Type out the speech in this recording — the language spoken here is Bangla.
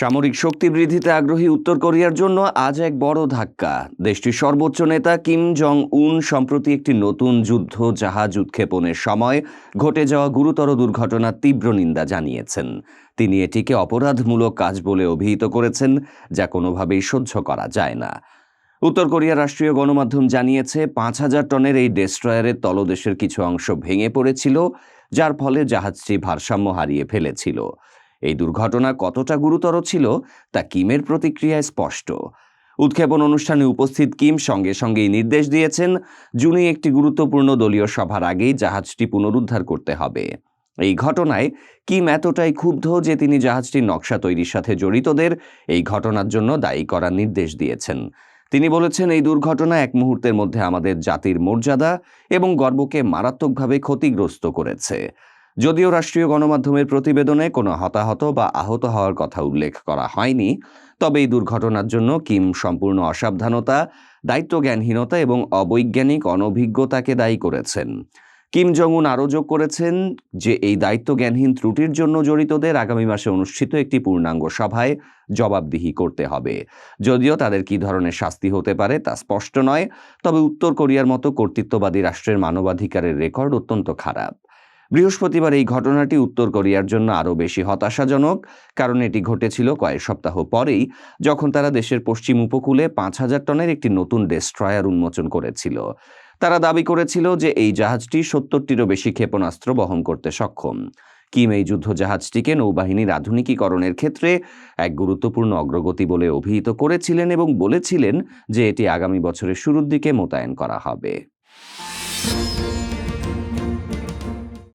সামরিক শক্তি বৃদ্ধিতে আগ্রহী উত্তর কোরিয়ার জন্য আজ এক বড় ধাক্কা। দেশটির সর্বোচ্চ নেতা কিম জং উন সম্প্রতি একটি নতুন যুদ্ধ জাহাজ উৎক্ষেপণের সময় ঘটে যাওয়া গুরুতর দুর্ঘটনার তীব্র নিন্দা জানিয়েছেন। তিনি এটিকে অপরাধমূলক কাজ বলে অভিহিত করেছেন, যা কোনোভাবেই সহ্য করা যায় না। উত্তর কোরিয়ার রাষ্ট্রীয় গণমাধ্যম জানিয়েছে ৫,০০০ টনের এই ডেস্ট্রয়ারের তলদেশের কিছু অংশ ভেঙে পড়েছিল, যার ফলে জাহাজটি ভারসাম্য হারিয়ে ফেলেছিল। এই দুর্ঘটনা কতটা গুরুতর ছিল তা কিমের প্রতিক্রিয়ায় স্পষ্ট। উৎক্ষেপণ অনুষ্ঠানে উপস্থিত কিম সঙ্গে সঙ্গেই নির্দেশ দিয়েছেন, জুনে একটি গুরুত্বপূর্ণ দলীয় সভার আগেই জাহাজটি পুনরুদ্ধার করতে হবে। এই ঘটনায় কিম এতটাই ক্ষুব্ধ যে তিনি জাহাজটির নকশা তৈরির সাথে জড়িতদের এই ঘটনার জন্য দায়ী করার নির্দেশ দিয়েছেন। তিনি বলেছেন, এই দুর্ঘটনা এক মুহূর্তের মধ্যে আমাদের জাতির মর্যাদা এবং গর্বকে মারাত্মকভাবে ক্ষতিগ্রস্ত করেছে। যদিও রাষ্ট্রীয় গণমাধ্যমের প্রতিবেদনে কোনো হতাহত বা আহত হওয়ার কথা উল্লেখ করা হয়নি, তবে এই দুর্ঘটনার জন্য কিম সম্পূর্ণ অসাবধানতা, দায়িত্বজ্ঞানহীনতা এবং অবৈজ্ঞানিক অনভিজ্ঞতাকে দায়ী করেছেন। কিম জং উন আরও যোগ করেছেন যে এই দায়িত্বজ্ঞানহীন ত্রুটির জন্য জড়িতদের আগামী মাসে অনুষ্ঠিত একটি পূর্ণাঙ্গ সভায় জবাবদিহি করতে হবে। যদিও তাদের কী ধরনের শাস্তি হতে পারে তা স্পষ্ট নয়, তবে উত্তর কোরিয়ার মতো কর্তৃত্ববাদী রাষ্ট্রের মানবাধিকারের রেকর্ড অত্যন্ত খারাপ। বৃহস্পতিবার এই ঘটনাটি উত্তর কোরিয়ার জন্য আরও বেশি হতাশাজনক, কারণ এটি ঘটেছিল কয়েক সপ্তাহ পরেই, যখন তারা দেশের পশ্চিম উপকূলে ৫,০০০ টনের একটি নতুন ডেস্ট্রয়ার উন্মোচন করেছিল। তারা দাবি করেছিল যে এই জাহাজটি ৭০টিরও বেশি ক্ষেপণাস্ত্র বহন করতে সক্ষম। কিম এই যুদ্ধজাহাজটিকে নৌবাহিনীর আধুনিকীকরণের ক্ষেত্রে এক গুরুত্বপূর্ণ অগ্রগতি বলে অভিহিত করেছিলেন এবং বলেছিলেন যে এটি আগামী বছরের শুরুর দিকে মোতায়েন করা হবে।